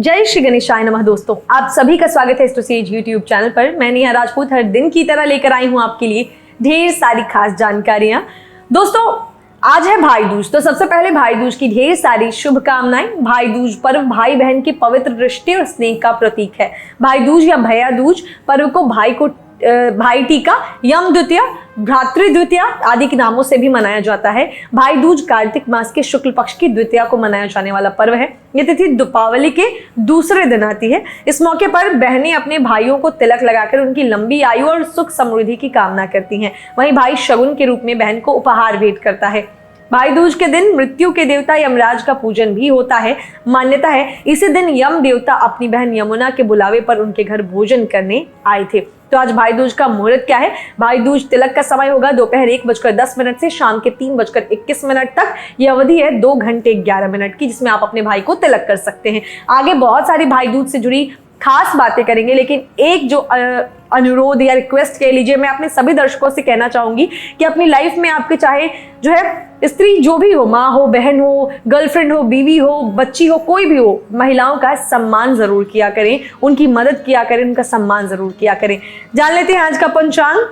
जय श्री गणेशाय नमः। दोस्तों, आप सभी का स्वागत है एस्ट्रोसेज यूट्यूब चैनल पर। मैं नेहा राजपूत हर दिन की तरह लेकर आई हूं आपके लिए ढेर सारी खास जानकारियां। दोस्तों, आज है भाई दूज, तो सबसे पहले भाई दूज की ढेर सारी शुभकामनाएं। भाई दूज पर्व भाई बहन की पवित्र रिश्ते और स्नेह का प्रतीक है। भाई दूज या भैया दूज पर्व को भाई टीका, यम द्वितीया, भ्रातृ द्वितीया आदि के नामों से भी मनाया जाता है। भाई दूज कार्तिक मास के शुक्ल पक्ष की द्वितीया को मनाया जाने वाला पर्व है। यह तिथि दीपावली के दूसरे दिन आती है। इस मौके पर बहनें अपने भाइयों को तिलक लगाकर उनकी लंबी आयु और सुख समृद्धि की कामना करती हैं। वहीं भाई शगुन के रूप में बहन को उपहार भेंट करता है। भाई दूज के दिन मृत्यु के देवता यमराज का पूजन भी होता है। मान्यता है इसी दिन यम देवता अपनी बहन यमुना के बुलावे पर उनके घर भोजन करने आए थे। तो आज भाई दूज का मुहूर्त क्या है? भाई दूज तिलक का समय होगा दोपहर 1:10 से शाम के 3:21 तक। यह अवधि है 2 घंटे 11 मिनट की, जिसमें आप अपने भाई को तिलक कर सकते हैं। आगे बहुत सारी भाई दूज से जुड़ी खास बातें करेंगे, लेकिन एक जो अनुरोध या रिक्वेस्ट कह लीजिए, मैं अपने सभी दर्शकों से कहना चाहूंगी कि अपनी लाइफ में आपके चाहे जो है स्त्री जो भी हो, माँ हो, बहन हो, गर्लफ्रेंड हो, बीवी हो, बच्ची हो, कोई भी हो, महिलाओं का सम्मान जरूर किया करें, उनकी मदद किया करें, उनका सम्मान जरूर किया करें। जान लेते हैं आज का पंचांग,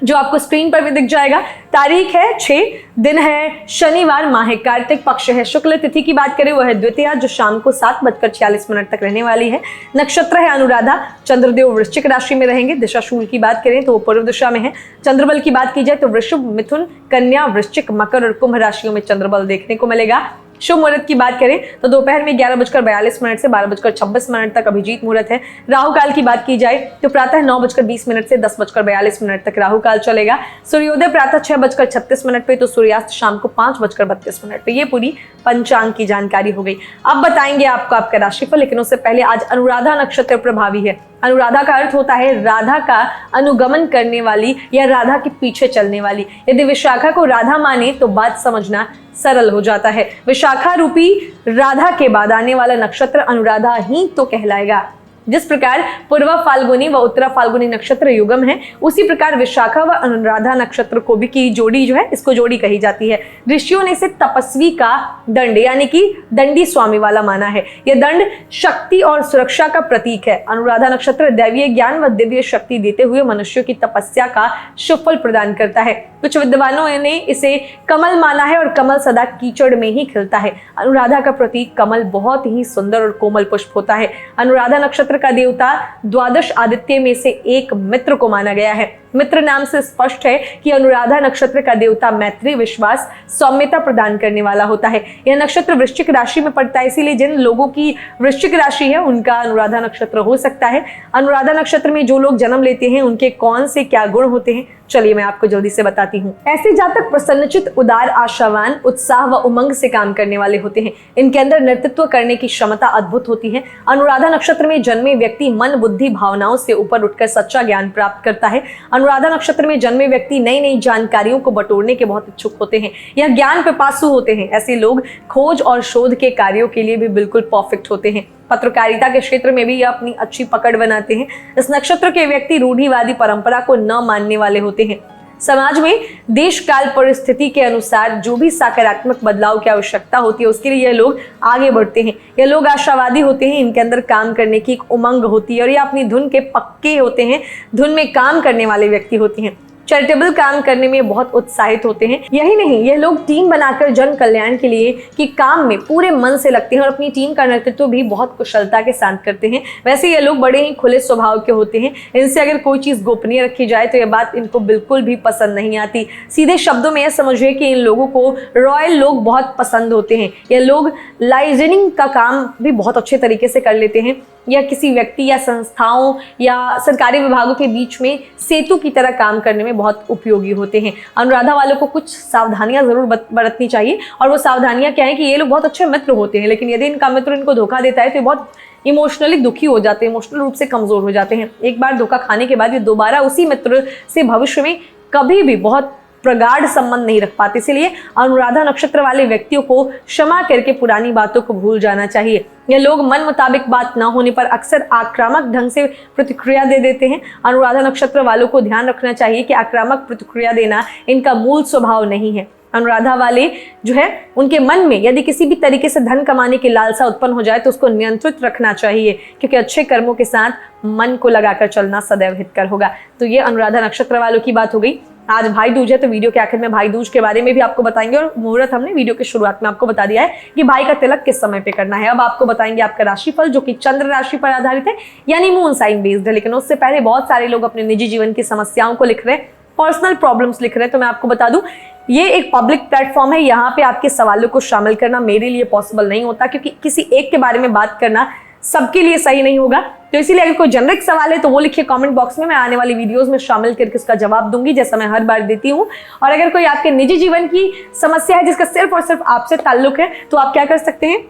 जो आपको स्क्रीन पर भी दिख जाएगा। तारीख है 6, दिन है शनिवार, माह है कार्तिक, पक्ष है शुक्ल, तिथि की बात करें वो है द्वितीया, जो शाम को 7:46 तक रहने वाली है। नक्षत्र है अनुराधा, चंद्रदेव वृश्चिक राशि में रहेंगे। दिशा शूल की बात करें तो वो पूर्व दिशा में है। चंद्रबल की बात की जाए तो वृषभ, मिथुन, कन्या, वृश्चिक, मकर और कुंभ राशियों में चंद्रबल देखने को मिलेगा। शुभ मुहूर्त की बात करें तो दोपहर में 11:42 से 12:26 तक अभिजीत मुहूर्त है। राहु काल की बात की जाए तो प्रातः 9:20 से 10:42 तक राहु काल चलेगा। सूर्योदय प्रातः 6:36 पे, तो सूर्यास्त शाम को 5:32 पे। ये पूरी पंचांग की जानकारी हो गई। अब बताएंगे आपको आपका राशिफल, लेकिन उससे पहले आज अनुराधा नक्षत्र प्रभावी है। अनुराधा का अर्थ होता है राधा का अनुगमन करने वाली या राधा के पीछे चलने वाली। यदि विशाखा को राधा माने तो बात समझना सरल हो जाता है। विशाखा रूपी राधा के बाद आने वाला नक्षत्र अनुराधा ही तो कहलाएगा। जिस प्रकार पूर्व फाल्गुनी व उत्तरा फाल्गुनी नक्षत्र युगम है, उसी प्रकार विशाखा व अनुराधा नक्षत्र को भी की जोड़ी जो है, इसको जोड़ी कही जाती है। ऋषियों ने इसे तपस्वी का दंड यानी कि दंडी स्वामी वाला माना है। यह दंड शक्ति और सुरक्षा का प्रतीक है। अनुराधा नक्षत्र दैवीय ज्ञान व दिव्य शक्ति देते हुए मनुष्यों की तपस्या का शुभ फल प्रदान करता है। कुछ विद्वानों ने इसे कमल माना है और कमल सदा कीचड़ में ही खिलता है। अनुराधा का प्रतीक कमल बहुत ही सुंदर और कोमल पुष्प होता है। अनुराधा नक्षत्र का देवता द्वादश आदित्य में से एक मित्र को माना गया है। मित्र नाम से स्पष्ट है कि अनुराधा नक्षत्र का देवता मैत्री, विश्वास, सौम्यता प्रदान करने वाला होता है। यह नक्षत्र वृश्चिक राशि में पड़ता है, इसीलिए जिन लोगों की वृश्चिक राशि है उनका अनुराधा नक्षत्र हो सकता है। अनुराधा नक्षत्र में जो लोग जन्म लेते हैं उनके कौन से क्या गुण होते हैं, चलिए मैं आपको जल्दी से बताती हूँ। ऐसे जातक प्रसन्नचित, उदार, आशावान, उत्साह व उमंग से काम करने वाले होते हैं। इनके अंदर नेतृत्व करने की क्षमता अद्भुत होती है। अनुराधा नक्षत्र में जन्मे व्यक्ति मन, बुद्धि, भावनाओं से ऊपर उठकर सच्चा ज्ञान प्राप्त करता है। अनुराधा नक्षत्र में जन्मे व्यक्ति नई नई जानकारियों को बटोरने के बहुत इच्छुक होते हैं। यह ज्ञान पिपासु होते हैं। ऐसे लोग खोज और शोध के कार्यों के लिए भी बिल्कुल परफेक्ट होते हैं। पत्रकारिता के क्षेत्र में भी यह अपनी अच्छी पकड़ बनाते हैं। इस नक्षत्र के व्यक्ति रूढ़िवादी परंपरा को न मानने वाले होते हैं। समाज में देश काल परिस्थिति के अनुसार जो भी सकारात्मक बदलाव की आवश्यकता होती है, उसके लिए यह लोग आगे बढ़ते हैं। यह लोग आशावादी होते हैं। इनके अंदर काम करने की एक उमंग होती है और ये अपनी धुन के पक्के होते हैं। धुन में काम करने वाले व्यक्ति होते हैं। चैरिटेबल काम करने में बहुत उत्साहित होते हैं। यही नहीं, यह लोग टीम बनाकर जन कल्याण के लिए कि काम में पूरे मन से लगते हैं और अपनी टीम का नेतृत्व भी बहुत कुशलता के साथ करते हैं। वैसे ये लोग बड़े ही खुले स्वभाव के होते हैं। इनसे अगर कोई चीज गोपनीय रखी जाए तो यह बात इनको बिल्कुल भी पसंद नहीं आती। सीधे शब्दों में यह समझिए कि इन लोगों को रॉयल लोग बहुत पसंद होते हैं। यह लोग लाइजनिंग का काम भी बहुत अच्छे तरीके से कर लेते हैं। या किसी व्यक्ति या संस्थाओं या सरकारी विभागों के बीच में सेतु की तरह काम करने में बहुत उपयोगी होते हैं। अनुराधा वालों को कुछ सावधानियां जरूर बरतनी चाहिए, और वो सावधानियां क्या है कि ये लोग बहुत अच्छे मित्र होते हैं, लेकिन यदि इनका मित्र इनको धोखा देता है तो ये बहुत इमोशनली दुखी हो जाते हैं, इमोशनल रूप से कमजोर हो जाते हैं। एक बार धोखा खाने के बाद ये दोबारा उसी मित्र से भविष्य में कभी भी बहुत प्रगाढ़ संबंध नहीं रख पाते। इसलिए अनुराधा नक्षत्र वाले व्यक्तियों को क्षमा करके पुरानी बातों को भूल जाना चाहिए। ये लोग मन मुताबिक बात न होने पर अक्सर आक्रामक ढंग से प्रतिक्रिया दे देते हैं। अनुराधा नक्षत्र वालों को ध्यान रखना चाहिए कि आक्रामक प्रतिक्रिया देना इनका मूल स्वभाव नहीं है। अनुराधा वाले जो है उनके मन में यदि किसी भी तरीके से धन कमाने की लालसा उत्पन्न हो जाए तो उसको नियंत्रित रखना चाहिए, क्योंकि अच्छे कर्मों के साथ मन को लगाकर चलना सदैव हितकर होगा। तो ये अनुराधा नक्षत्र वालों की बात हो गई। आज भाई दूज है, तो वीडियो के आखिर में भाई दूज के बारे में भी आपको बताएंगे, और मुहूर्त हमने वीडियो की शुरुआत में आपको बता दिया है कि भाई का तिलक किस समय पे करना है। अब आपको बताएंगे आपका राशिफल, जो कि चंद्र राशि पर आधारित है, यानी मून साइन बेस्ड है। लेकिन उससे पहले बहुत सारे लोग अपने निजी जीवन की समस्याओं को लिख रहे हैं, पर्सनल प्रॉब्लम्स लिख रहे हैं। तो मैं आपको बता दूं, ये एक पब्लिक प्लेटफॉर्म है, यहाँ पे आपके सवालों को शामिल करना मेरे लिए पॉसिबल नहीं होता, क्योंकि किसी एक के बारे में बात करना सबके लिए सही नहीं होगा। तो इसीलिए अगर कोई जेनरिक सवाल है तो वो लिखिए कमेंट बॉक्स में, मैं आने वाली वीडियोस में शामिल करके उसका जवाब दूंगी, जैसा मैं हर बार देती हूँ। और अगर कोई आपके निजी जीवन की समस्या है जिसका सिर्फ और सिर्फ आपसे ताल्लुक है, तो आप क्या कर सकते हैं,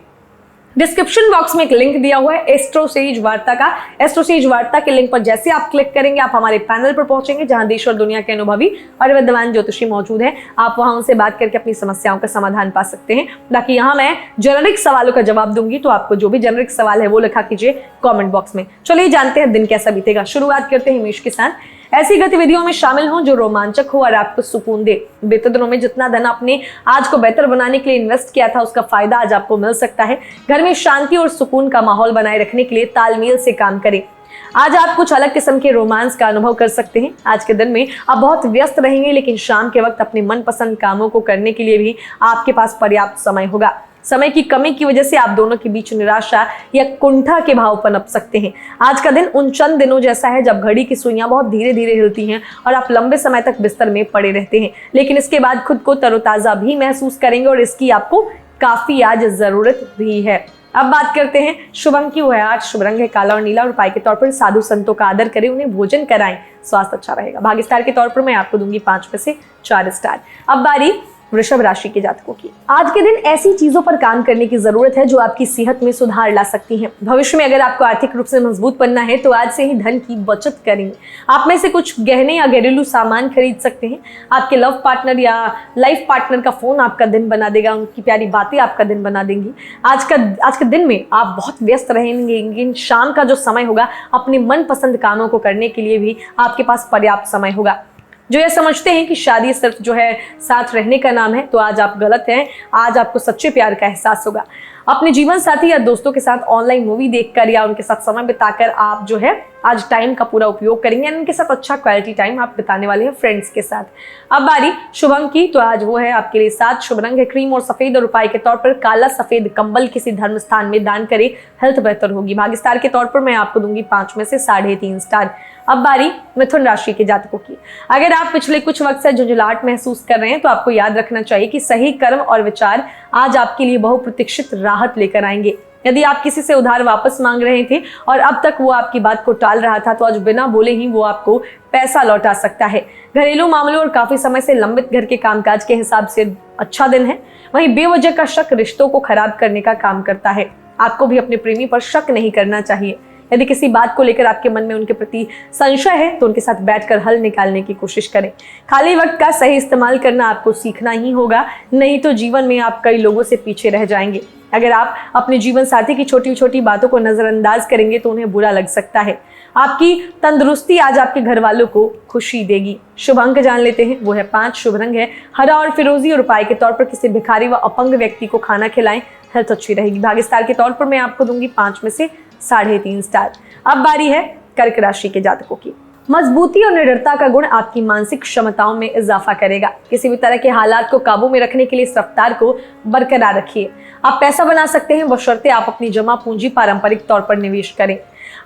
डिस्क्रिप्शन बॉक्स में एक लिंक दिया हुआ है एस्ट्रोसेज वार्ता का। एस्ट्रोसेज वार्ता के लिंक पर जैसे आप क्लिक करेंगे आप हमारे पैनल पर पहुंचेंगे, जहां देश और दुनिया के अनुभवी और विद्वान ज्योतिषी मौजूद हैं। आप वहां उनसे बात करके अपनी समस्याओं का समाधान पा सकते हैं। बाकी यहाँ मैं जेनरिक सवालों का जवाब दूंगी, तो आपको जो भी जेनरिक सवाल है वो लिखा कीजिए कॉमेंट बॉक्स में। चलिए जानते हैं दिन कैसा बीतेगा। शुरुआत करते हैं मेष के साथ। ऐसी गतिविधियों में शामिल हों जो रोमांचक हो और आपको सुकून दे। बीते दिनों में जितना धन आपने आज को बेहतर बनाने के लिए इन्वेस्ट किया था, उसका फायदा आज आपको मिल सकता है। घर में शांति और सुकून का माहौल बनाए रखने के लिए तालमेल से काम करें। आज आप कुछ अलग किस्म के रोमांस का अनुभव कर सकते हैं। आज के दिन में आप बहुत व्यस्त रहेंगे, लेकिन शाम के वक्त अपने मनपसंद कामों को करने के लिए भी आपके पास पर्याप्त समय होगा। समय की कमी की वजह से आप दोनों के बीच निराशा या कुंठा के भाव पनप सकते हैं। आज का दिन उन चंद दिनों जैसा है जब घड़ी की सुइयां बहुत धीरे धीरे हिलती हैं और आप लंबे समय तक बिस्तर में पड़े रहते हैं, लेकिन इसके बाद खुद को तरोताजा भी महसूस करेंगे, और इसकी आपको काफी आज जरूरत भी है। अब बात करते हैं शुभ अंक की। हुआ आज शुभ रंग है काला और नीला, और उपाय के तौर पर साधु संतों का आदर करें, उन्हें भोजन कराएं, स्वास्थ्य अच्छा रहेगा। भाग्य स्टार के तौर पर मैं आपको दूंगी 5 में से 4 स्टार। अब बारी वृषभ राशि के जातकों की। आज के दिन ऐसी चीजों पर काम करने की जरूरत है जो आपकी सेहत में सुधार ला सकती हैं। भविष्य में अगर आपको आर्थिक रूप से मजबूत बनना है तो आज से ही धन की बचत करें। आप में से कुछ गहने या घरेलू सामान खरीद सकते हैं। आपके लव पार्टनर या लाइफ पार्टनर का फोन आपका दिन बना देगा, उनकी प्यारी बातें आपका दिन बना देंगी। आज के दिन में आप बहुत व्यस्त रहेंगे, लेकिन शाम का जो समय होगा अपने मनपसंद कामों को करने के लिए भी आपके पास पर्याप्त समय होगा। जो ये समझते हैं कि शादी सिर्फ जो है साथ रहने का नाम है, तो आज आप गलत हैं। आज आपको सच्चे प्यार का एहसास होगा। अपने जीवन साथी या दोस्तों के साथ ऑनलाइन मूवी देखकर या उनके साथ समय बिताकर आप जो है आज टाइम का पूरा उपयोग करेंगे, उनके साथ अच्छा क्वालिटी टाइम आप बिताने वाले हैं फ्रेंड्स के साथ। अब बारी शुभ अंक की, तो आज वो है आपके लिए 7। शुभ रंग है क्रीम और सफेद, और उपाय के तौर पर काला सफेद कंबल किसी धर्म स्थान में दान करें, हेल्थ बेहतर होगी। भाग्य स्टार के तौर पर मैं आपको दूंगी 5 में से 3.5 स्टार। अब बारी मिथुन राशि के जातकों की। अगर आप पिछले कुछ वक्त से झुंझलाहट महसूस कर रहे हैं तो आपको याद रखना चाहिए कि सही कर्म और विचार आज आपके लिए बहुप्रतीक्षित राहत लेकर आएंगे। यदि आप किसी से उधार वापस मांग रहे थे और अब तक वो आपकी बात को टाल रहा था, तो आज बिना बोले ही वो आपको पैसा लौटा सकता है। घरेलू मामलों और काफी समय से लंबित घर के कामकाज के हिसाब से अच्छा दिन है। वहीं बेवजह का शक रिश्तों को खराब करने का काम करता है। आपको भी अपने प्रेमी पर शक नहीं करना चाहिए। यदि किसी बात को लेकर आपके मन में उनके प्रति संशय है तो उनके साथ बैठकर हल निकालने की कोशिश करें। खाली वक्त का सही इस्तेमाल करना आपको सीखना ही होगा, नहीं तो जीवन में आप कई लोगों से पीछे रह जाएंगे। अगर आप अपने जीवन साथी की छोटी छोटी बातों को नजरअंदाज करेंगे तो उन्हें बुरा लग सकता है। आपकी तंदुरुस्ती आज आपके घर वालों को खुशी देगी। शुभ अंक जान लेते हैं, वो है 5। शुभ रंग है हरा और फिरोजी, और उपाय के तौर पर किसी भिखारी व अपंग व्यक्ति को खाना खिलाएं, हेल्थ अच्छी रहेगी। भाग्य स्टार के तौर पर मैं आपको दूंगी 5 में से 3.5 स्टार। अब बारी है कर्क राशि के जातकों की। मजबूती और निडरता का गुण आपकी मानसिक क्षमताओं में इजाफा करेगा। किसी भी तरह के हालात को काबू में रखने के लिए इस रफ्तार को बरकरार रखिए। आप पैसा बना सकते हैं, बशर्ते आप अपनी जमा पूंजी पारंपरिक तौर पर निवेश करें।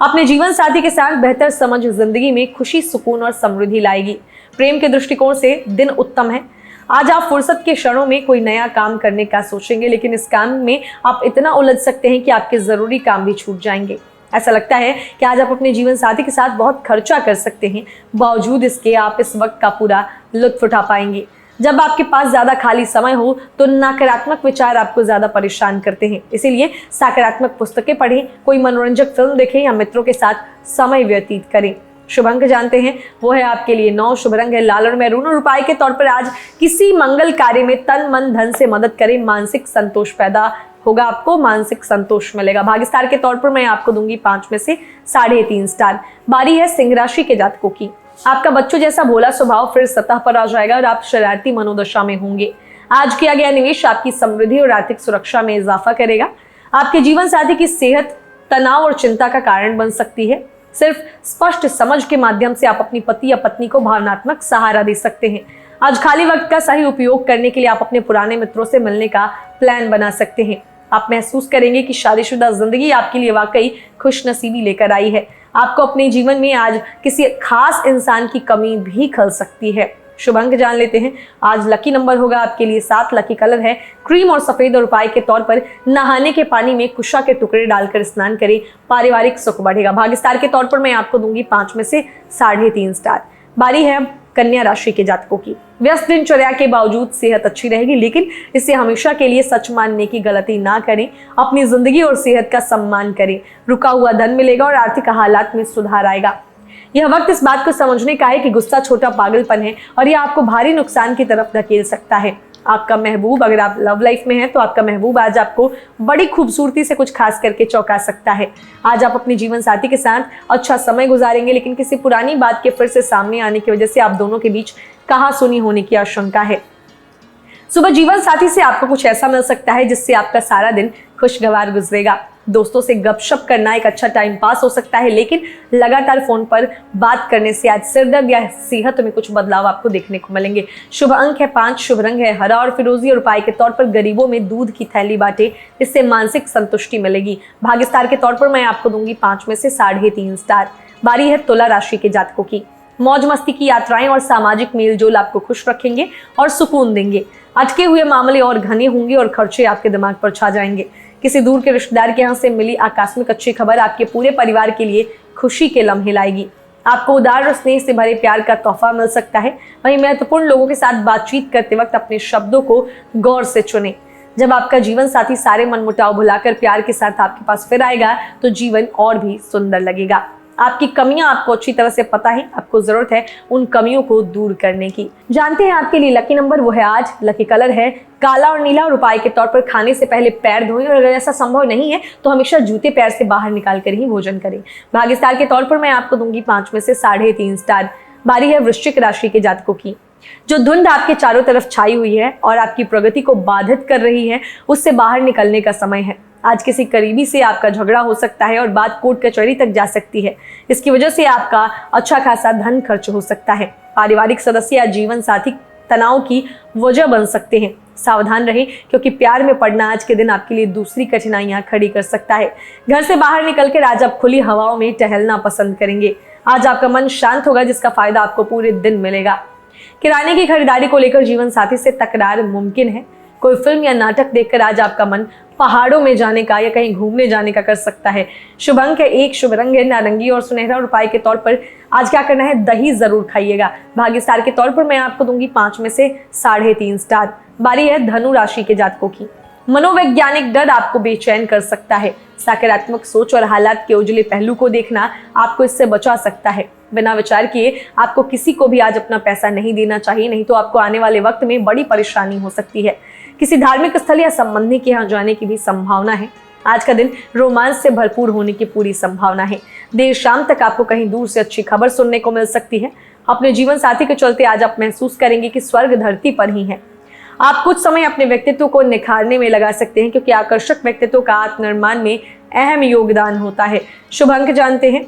अपने जीवन साथी के साथ बेहतर समझ जिंदगी में खुशी, सुकून और समृद्धि लाएगी। प्रेम के दृष्टिकोण से दिन उत्तम है। आज आप फुर्सत के क्षणों में कोई नया काम करने का सोचेंगे, लेकिन इस काम में आप इतना उलझ सकते हैं कि आपके जरूरी काम भी छूट जाएंगे। ऐसा लगता है कि आज आप अपने जीवन साथी के साथ बहुत खर्चा कर सकते हैं, बावजूद इसके आप इस वक्त का पूरा लुत्फ उठा पाएंगे। जब आपके पास ज्यादा खाली समय हो तो नकारात्मक विचार आपको ज्यादा परेशान करते हैं, इसीलिए सकारात्मक पुस्तकें पढ़ें, कोई मनोरंजक फिल्म देखें या मित्रों के साथ समय व्यतीत करें। शुभ अंक जानते हैं, वो है आपके लिए 9। शुभ रंग है लाल और मैरून, और उपाय के तौर पर आज किसी मंगल कार्य में तन मन धन से मदद करें, मानसिक संतोष पैदा होगा, आपको मानसिक संतोष मिलेगा। भाग्य स्टार के तौर पर मैं आपको दूंगी 5 में से 3.5 स्टार। बारी है सिंह राशि के जातकों की। आपका बच्चों जैसा भोला स्वभाव फिर सतह पर आ जाएगा और आप शरारती मनोदशा में होंगे। आज किया गया निवेश आपकी समृद्धि और आर्थिक सुरक्षा में इजाफा करेगा। आपके जीवन साथी की सेहत तनाव और चिंता का कारण बन सकती है। सिर्फ स्पष्ट समझ के माध्यम से आप अपनी पति या पत्नी को भावनात्मक सहारा दे सकते हैं। आज खाली वक्त का सही उपयोग करने के लिए आप अपने पुराने मित्रों से मिलने का प्लान बना सकते हैं। आप महसूस करेंगे कि शादीशुदा जिंदगी आपके लिए वाकई खुशनसीबी लेकर आई है। आपको अपने जीवन में आज किसी खास इंसान की कमी भी खल सकती है। शुभ अंक जान लेते हैं। आज लकी नंबर होगा आपके लिए 7, लकी कलर है क्रीम और सफेद और उपाय के तौर पर नहाने के पानी में कुशा के टुकड़े डालकर स्नान करें, पारिवारिक सुख बढ़ेगा। भाग्य स्टार के तौर पर मैं आपको दूंगी 5 में से 3.5 स्टार। बारी है कन्या राशि के जातकों की। व्यस्त दिनचर्या के बावजूद सेहत अच्छी रहेगी, लेकिन इसे हमेशा के लिए सच मानने की गलती ना करें। अपनी जिंदगी और सेहत का सम्मान करें। रुका हुआ धन मिलेगा और आर्थिक हालात में सुधार आएगा। यह वक्त इस बात को समझने का है कि गुस्सा छोटा पागलपन है और यह आपको भारी नुकसान की तरफ धकेल सकता है। आपका महबूब, अगर आप लव लाइफ में हैं तो आपका महबूब आज आपको बड़ी खूबसूरती से कुछ खास करके चौंका सकता है। आज आप अपने जीवन साथी के साथ अच्छा समय गुजारेंगे, लेकिन किसी पुरानी बात के फिर से सामने आने की वजह से आप दोनों के बीच कहासुनी होने की आशंका है। सुबह जीवन साथी से आपको कुछ ऐसा मिल सकता है जिससे आपका सारा दिन खुशगवार गुजरेगा। दोस्तों से गपशप करना एक अच्छा टाइम पास हो सकता है, लेकिन लगातार फोन पर बात करने से आज सिरदर्द या सेहत में कुछ बदलाव आपको देखने को मिलेंगे। शुभ अंक है 5, शुभ रंग है हरा और फिरोजी और उपाय के तौर पर गरीबों में दूध की थैली बांटे, इससे मानसिक संतुष्टि मिलेगी। भाग्य स्टार के तौर पर मैं आपको दूंगी 5 में से 3.5 स्टार। बारी है तुला राशि के जातकों की। मौज मस्ती की यात्राएं और सामाजिक मेलजोल आपको खुश रखेंगे और सुकून देंगे। अटके हुए मामले और घने होंगे और खर्चे आपके दिमाग पर छा जाएंगे। किसी दूर के रिश्तेदार के यहाँ से मिली आकस्मिक अच्छी खबर आपके पूरे परिवार के लिए खुशी के लम्हे लाएगी। आपको उदार और स्नेह से भरे प्यार का तोहफा मिल सकता है। वहीं महत्वपूर्ण लोगों के साथ बातचीत करते वक्त अपने शब्दों को गौर से चुनें। जब आपका जीवन साथी सारे मनमुटाव भुलाकर प्यार के साथ आपके पास फिर आएगा तो जीवन और भी सुंदर लगेगा। आपकी कमियां आपको अच्छी तरह से पता है, आपको जरूरत है उन कमियों को दूर करने की। जानते हैं आपके लिए लकी नंबर वो है आज, लकी कलर है काला और नीला और उपाय के तौर पर खाने से पहले पैर धोएं और अगर ऐसा संभव नहीं है तो हमेशा जूते पैर से बाहर निकाल कर ही भोजन करें। भाग्य स्टार के तौर पर मैं आपको दूंगी 5 में से 3.5 स्टार। बारी है वृश्चिक राशि के जातकों की। जो धुंध आपके चारों तरफ छाई हुई है और आपकी प्रगति को बाधित कर रही है, उससे बाहर निकलने का समय है। आज किसी करीबी से आपका झगड़ा हो सकता है और बात कोर्ट कचहरी तक जा सकती है। इसकी वजह से आपका अच्छा खासा धन खर्च हो सकता है। पारिवारिक सदस्य या जीवन साथी तनाव की वजह बन सकते हैं। सावधान रहें, क्योंकि प्यार में पड़ना आज के दिन आपके लिए दूसरी कठिनाइयां खड़ी कर सकता है। घर से बाहर निकलकर आज आप खुली हवाओं में टहलना पसंद करेंगे। आज आपका मन शांत होगा, जिसका फायदा आपको पूरे दिन मिलेगा। किराने की खरीदारी को लेकर जीवन साथी से तकरार मुमकिन है। कोई फिल्म या नाटक देखकर आज आपका मन पहाड़ों में जाने का या कहीं घूमने जाने का कर सकता है। शुभ अंक है 1, शुभ रंग है नारंगी और सुनहरा और उपाय के तौर पर आज क्या करना है, दही जरूर खाइएगा। भाग्य स्टार के तौर पर मैं आपको दूंगी 5 में से 3.5 स्टार। बारी है धनु राशि के जातकों की। मनोवैज्ञानिक डर आपको बेचैन कर सकता है। सकारात्मक सोच और हालात के उजले पहलू को देखना आपको इससे बचा सकता है। बिना विचार किए आपको किसी को भी आज अपना पैसा नहीं देना चाहिए, नहीं तो आपको आने वाले वक्त में बड़ी परेशानी हो सकती है। किसी धार्मिक स्थल या संबंधी के यहाँ जाने की भी संभावना है। आज का दिन रोमांच से भरपूर होने की पूरी संभावना है। देर शाम तक आपको कहीं दूर से अच्छी खबर सुनने को मिल सकती है। अपने जीवन साथी के चलते आज आप महसूस करेंगे कि स्वर्ग धरती पर ही है। आप कुछ समय अपने व्यक्तित्व को निखारने में लगा सकते हैं, क्योंकि आकर्षक व्यक्तित्व का आत्मनिर्माण में अहम योगदान होता है। शुभ अंक जानते हैं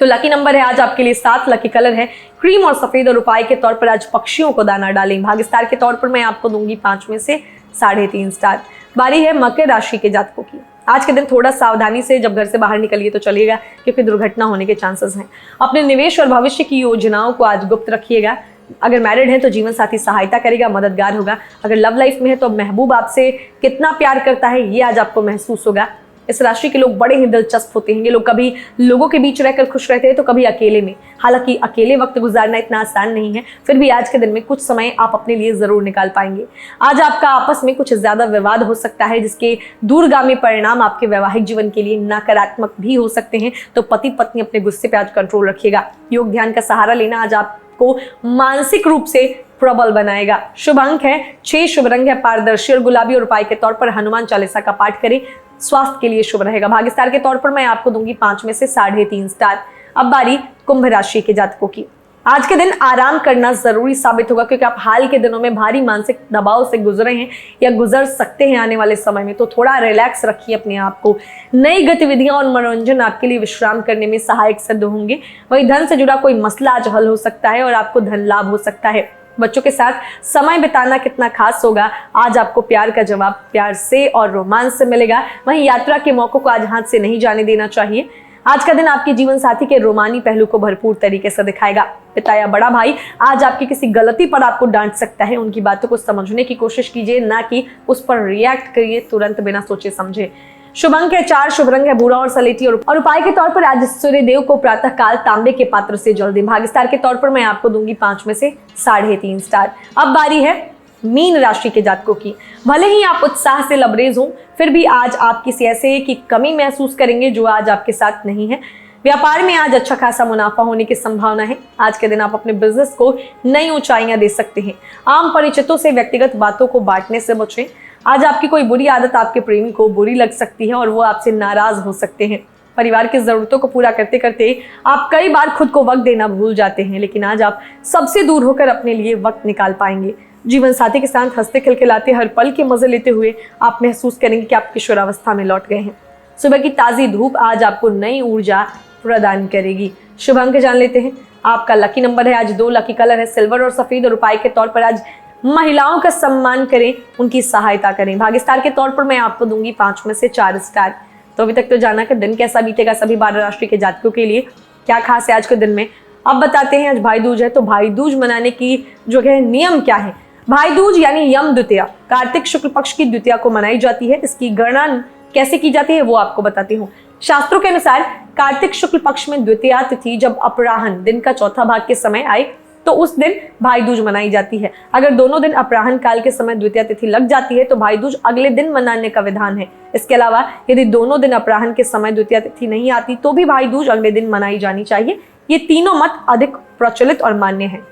तो लकी नंबर है आज आपके लिए 7, लकी कलर है क्रीम और सफेद और उपाय के तौर पर आज पक्षियों को दाना डालें। भाग्य स्टार के तौर पर मैं आपको दूंगी 5 में से 3.5 स्टार। बारी है मकर राशि के जातकों की। आज के दिन थोड़ा सावधानी से जब घर से बाहर निकलिए तो चलिएगा, क्योंकि दुर्घटना होने के चांसेस हैं। अपने निवेश और भविष्य की योजनाओं को आज गुप्त रखिएगा। अगर मैरिड है तो जीवन साथी सहायता करेगा, मददगार होगा। अगर लव लाइफ में है तो महबूब आपसे कितना प्यार करता है ये आज आपको महसूस होगा। इस राशि के लोग बड़े ही दिलचस्प होते हैं। ये लोग कभी लोगों के बीच रहकर खुश रहते हैं तो कभी अकेले में। हालांकि अकेले वक्त गुजारना इतना आसान नहीं है, फिर भी आज के दिन में कुछ समय आप अपने लिए जरूर निकाल पाएंगे। आज आपका आपस में कुछ ज्यादा विवाद हो सकता है, जिसके दूरगामी परिणाम आपके वैवाहिक जीवन के लिए नकारात्मक भी हो सकते हैं। तो पति पत्नी अपने गुस्से पे आज कंट्रोल रखिएगा। योग ध्यान का सहारा लेना आज आपको मानसिक रूप से प्रबल बनाएगा। शुभ अंक है 6, शुभ रंग है पारदर्शी और गुलाबी और उपाय के तौर पर हनुमान चालीसा का पाठ करें। स्वास्थ्य के लिए शुभ रहेगा। भाग्य स्टार के तौर पर मैं आपको दूंगी 5 में से 3.5 स्टार। अब बारी कुंभ राशि के जातकों की। आज के दिन आराम करना जरूरी साबित होगा, क्योंकि आप हाल के दिनों में भारी मानसिक दबाव से गुजरे हैं या गुजर सकते हैं आने वाले समय में। तो थोड़ा रिलैक्स रखिए अपने आप को। नई गतिविधियां और मनोरंजन आपके लिए विश्राम करने में सहायक सिद्ध होंगे। वही धन से जुड़ा कोई मसला आज हल हो सकता है और आपको धन लाभ हो सकता है। बच्चों के साथ समय बिताना कितना खास होगा, आज आपको प्यार का जवाब प्यार से और रोमांस से मिलेगा। वहीं यात्रा के मौकों को आज हाथ से नहीं जाने देना चाहिए। आज का दिन आपके जीवन साथी के रोमानी पहलू को भरपूर तरीके से दिखाएगा। पिता या बड़ा भाई आज आपकी किसी गलती पर आपको डांट सकता है। उनकी बातों को समझने की कोशिश कीजिए, ना कि उस पर रिएक्ट करिए तुरंत बिना सोचे समझे। शुभ अंक है 4, शुभ रंग है भूरा और सलेटी। और उपाय के तौर पर आज सूर्य देव को प्रातः काल तांबे के पात्र से जल दें। भाग्य स्टार के तौर पर मैं आपको दूंगी 5 में से 3.5 स्टार। अब बारी है मीन राशि के जातकों की। भले ही आप उत्साह से लबरेज हों, फिर भी आज आप किसी ऐसे की कमी महसूस करेंगे जो आज आपके साथ नहीं है। व्यापार में आज अच्छा खासा मुनाफा होने की संभावना है। आज के दिन आप अपने बिजनेस को नई ऊंचाइयां दे सकते हैं। आम परिचितों से व्यक्तिगत बातों को बांटने से बचें। आज आपकी कोई बुरी आदत आपके प्रेमी को बुरी लग सकती है और वो आपसे नाराज हो सकते हैं। परिवार की जरूरतों को पूरा करते करते आप कई बार खुद को वक्त देना भूल जाते हैं, लेकिन आज आप सबसे दूर होकर अपने लिए वक्त निकाल पाएंगे। जीवन साथी के साथ हंसते खिलखिलाते हर पल के मजे लेते हुए आप महसूस करेंगे कि आप किशोरावस्था में लौट गए हैं। सुबह की ताजी धूप आज आपको नई ऊर्जा प्रदान करेगी। शुभ अंक जान लेते हैं। आपका लकी नंबर है आज 2, लकी कलर है सिल्वर और सफेद। और उपाय के तौर पर आज महिलाओं का सम्मान करें, उनकी सहायता करें। भाग्य स्टार के तौर पर मैं आपको दूंगी 5 में से 4 स्टार। तो अभी तक तो जाना कि दिन कैसा बीतेगा सभी 12 राशि के जातकों के लिए, क्या खास है आज के दिन में, अब बताते हैं। आज भाई दूज है, तो भाई दूज मनाने की जो है नियम क्या है। भाई दूज यानी यम द्वितीया कार्तिक शुक्ल पक्ष की द्वितीया को मनाई जाती है। इसकी गणना कैसे की जाती है वो आपको बताती हूँ। शास्त्रों के अनुसार कार्तिक शुक्ल पक्ष में द्वितीया तिथि जब अपराह्न दिन का चौथा भाग के समय आए तो उस दिन भाई दूज मनाई जाती है। अगर दोनों दिन अपराह्न काल के समय द्वितीया तिथि लग जाती है तो भाई दूज अगले दिन मनाने का विधान है। इसके अलावा यदि दोनों दिन अपराह्न के समय द्वितीया तिथि नहीं आती तो भी भाई दूज अगले दिन मनाई जानी चाहिए। ये तीनों मत अधिक प्रचलित और मान्य है।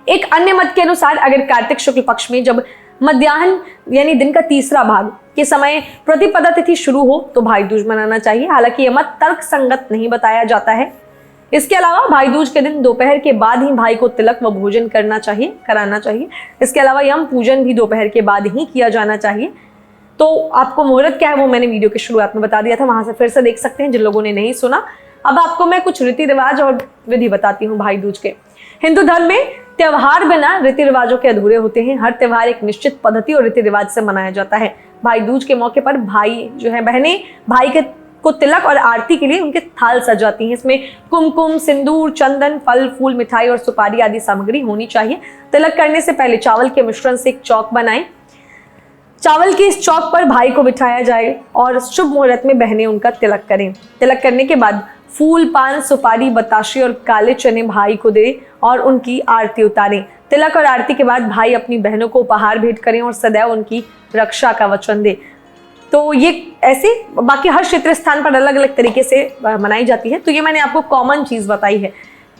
एक अन्य मत के अनुसार अगर कार्तिक शुक्ल पक्ष में जब मध्याह्न यानी दिन का तीसरा भाग के समय प्रतिपदा तिथि शुरू हो तो भाई दूज मनाना चाहिए। हालांकि यह मत तर्क संगत नहीं बताया जाता है। इसके अलावा भाई दूज के दिन दोपहर के बाद ही भाई को तिलक व भोजन कराना चाहिए। इसके अलावा यम पूजन भी दोपहर के बाद ही किया जाना चाहिए। तो आपको मुहूर्त क्या है वो मैंने वीडियो की शुरुआत में बता दिया था, वहां से फिर से देख सकते हैं जिन लोगों ने नहीं सुना। अब आपको मैं कुछ रीति रिवाज और विधि बताती हूँ भाई दूज के। हिंदू धर्म में त्योहार बिना रीति रिवाजों के अधूरे होते हैं। हर त्योहार एक निश्चित पद्धति और रीति रिवाज से मनाया जाता है। भाई दूज के मौके पर भाई जो है बहनें भाई के को तिलक और आरती के लिए उनके थाल सजाती हैं। इसमें कुमकुम, सिंदूर, चंदन, फल फूल, मिठाई और सुपारी आदि सामग्री होनी चाहिए। तिलक करने से पहले चावल के मिश्रण से एक चौक बनाएं। चावल के इस चौक पर भाई को बिठाया जाए और शुभ मुहूर्त में बहनें उनका तिलक करें। तिलक करने के बाद फूल, पान, सुपारी, बताशे और काले चने भाई को दें और उनकी आरती उतारें। तिलक और आरती के बाद भाई अपनी बहनों को उपहार भेंट करें और सदैव उनकी रक्षा का वचन दें। तो ये ऐसे बाकी हर क्षेत्र स्थान पर अलग अलग तरीके से मनाई जाती है। तो ये मैंने आपको कॉमन चीज बताई है।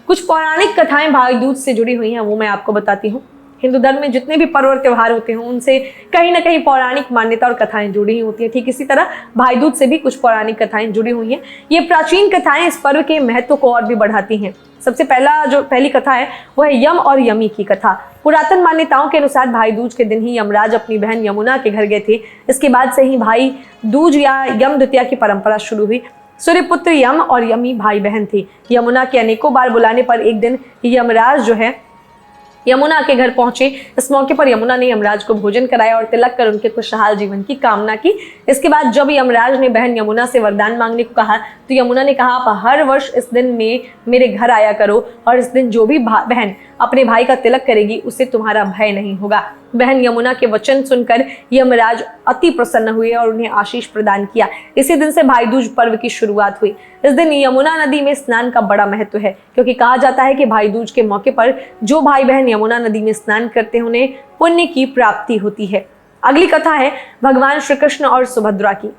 कुछ पौराणिक कथाएं भाई दूज से जुड़ी हुई हैं वो मैं आपको बताती हूँ। हिंदू धर्म में जितने भी पर्व और त्योहार होते हैं उनसे कहीं ना कहीं पौराणिक मान्यता और कथाएं जुड़ी हुई होती हैं। ठीक इसी तरह भाई दूज से भी कुछ पौराणिक कथाएं जुड़ी हुई हैं। ये प्राचीन कथाएं इस पर्व के महत्व को और भी बढ़ाती हैं। सबसे पहली कथा है वो है यम और यमी की कथा। पुरातन मान्यताओं के अनुसार भाई दूज के दिन ही यमराज अपनी बहन यमुना के घर गए थे। इसके बाद से ही भाई दूज या यम द्वितीया की परंपरा शुरू हुई। सूर्यपुत्र यम और यमी भाई बहन थे। यमुना के अनेकों बार बुलाने पर एक दिन यमराज जो है यमुना के घर पहुंचे। इस मौके पर यमुना ने यमराज को भोजन कराया और तिलक कर उनके खुशहाल जीवन की कामना की। इसके बाद जब यमराज ने बहन यमुना से वरदान मांगने को कहा तो यमुना ने कहा, आप हर वर्ष इस दिन में मेरे घर आया करो और इस दिन जो भी बहन अपने भाई का तिलक करेगी उसे तुम्हारा भय नहीं होगा। बहन यमुना के वचन सुनकर यमराज अति प्रसन्न हुए और उन्हें आशीष प्रदान किया। इसी दिन से भाई दूज पर्व की शुरुआत हुई। इस दिन यमुना नदी में स्नान का बड़ा महत्व है, क्योंकि कहा जाता है कि भाई दूज के मौके पर जो भाई बहन यमुना नदी में स्नान करते हैं उन्हें पुण्य की प्राप्ति होती है। अगली कथा है भगवान श्री कृष्ण और सुभद्रा की।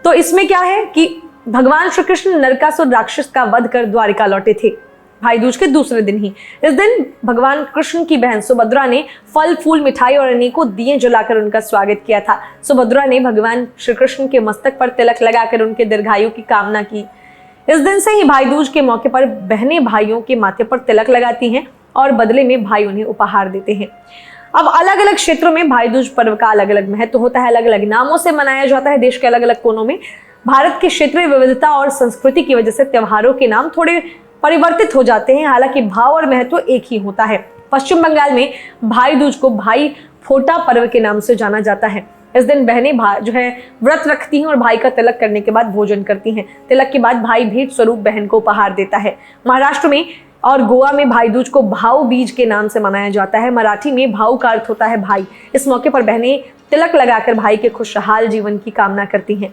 तो इसमें क्या है कि भगवान श्री कृष्ण नरकासुर राक्षस का वध कर द्वारिका लौटे थे भाई दूज के दूसरे दिन ही। इस दिन भगवान कृष्ण की बहन सुभद्रा ने फल फूल, मिठाई और अनेकों दिए जलाकर उनका स्वागत किया था। सुभद्रा ने भगवान श्री कृष्ण के मस्तक पर तिलक लगाकर उनके दीर्घायु की कामना की। इस दिन से ही भाई दूज के मौके पर बहनें भाइयों के माथे पर तिलक लगाती हैं और बदले में भाई उन्हें उपहार देते हैं। अब अलग अलग क्षेत्रों में भाई दूज पर्व का अलग अलग महत्व होता है, अलग अलग नामों से मनाया जाता है। देश के अलग अलग कोनों में भारत की क्षेत्रीय विविधता और संस्कृति की वजह से त्योहारों के नाम थोड़े परिवर्तित हो जाते हैं, हालांकि भाव और महत्व एक ही होता है। पश्चिम बंगाल में भाई दूज को भाई फोटा पर्व के नाम से जाना जाता है। इस दिन बहनें जो है व्रत रखती हैं और भाई का तिलक करने के बाद भोजन करती हैं। तिलक के बाद भाई भेंट स्वरूप बहन को उपहार देता है। महाराष्ट्र में और गोवा में भाई दूज को भाऊ बीज के नाम से मनाया जाता है। मराठी में भाऊ का अर्थ होता है भाई। इस मौके पर बहनें तिलक लगाकर भाई के खुशहाल जीवन की कामना करती हैं।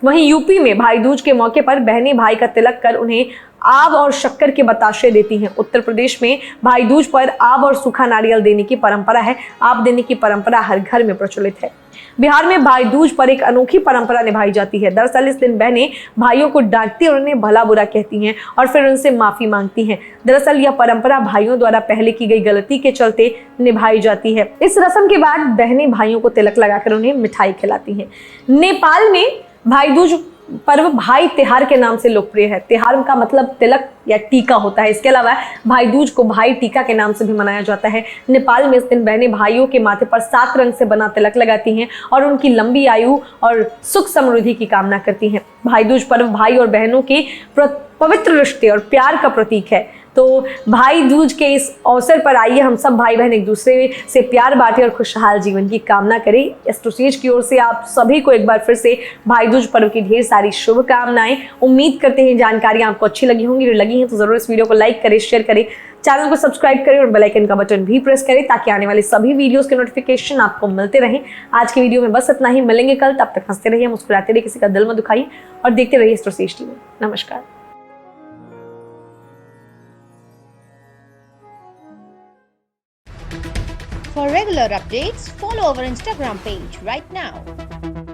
वहीं यूपी में भाई दूज के मौके पर बहनें भाई का तिलक कर उन्हें आब और शक्कर के बताशे देती हैं। उत्तर प्रदेश में भाई दूज पर आब और सूखा नारियल देने की परंपरा है। आब देने की परंपरा हर घर में प्रचलित है। बिहार में भाई दूज पर एक अनोखी परंपरा निभाई जाती है। दरअसल इस दिन बहनें भाइयों को डांटती और उन्हें भला बुरा कहती हैं और फिर उनसे माफी मांगती हैं। दरअसल यह परंपरा भाइयों द्वारा पहले की गई गलती के चलते निभाई जाती है। इस रस्म के बाद बहनें भाइयों को तिलक लगाकर उन्हें मिठाई खिलाती हैं। नेपाल में भाई दूज पर्व भाई तिहार के नाम से लोकप्रिय है। तिहार का मतलब तिलक या टीका होता है। इसके अलावा भाई दूज को भाई टीका के नाम से भी मनाया जाता है। नेपाल में इस दिन बहनें भाइयों के माथे पर 7 रंग से बना तिलक लगाती हैं और उनकी लंबी आयु और सुख समृद्धि की कामना करती हैं। भाई दूज पर्व भाई और बहनों के पवित्र रिश्ते और प्यार का प्रतीक है। तो भाई दूज के इस अवसर पर आइए हम सब भाई बहन एक दूसरे से प्यार बांटें और खुशहाल जीवन की कामना करें। एस्ट्रोसेज की ओर से आप सभी को एक बार फिर से भाई दूज पर्व की ढेर सारी शुभकामनाएं। उम्मीद करते हैं जानकारियां आपको अच्छी लगी होंगी। अगर लगी हैं तो जरूर इस वीडियो को लाइक करें, शेयर करें, चैनल को सब्सक्राइब करें और बेल आइकन का बटन भी प्रेस करें ताकि आने वाले सभी वीडियोस के नोटिफिकेशन आपको मिलते रहें। आज की वीडियो में बस इतना ही। मिलेंगे कल, तब तक हंसते रहिए, मुस्कुराते रहिए, किसी का दिल मत दुखाइए और देखते रहिए एस्ट्रोसेज टीवी। नमस्कार। For regular updates, follow our Instagram page right now.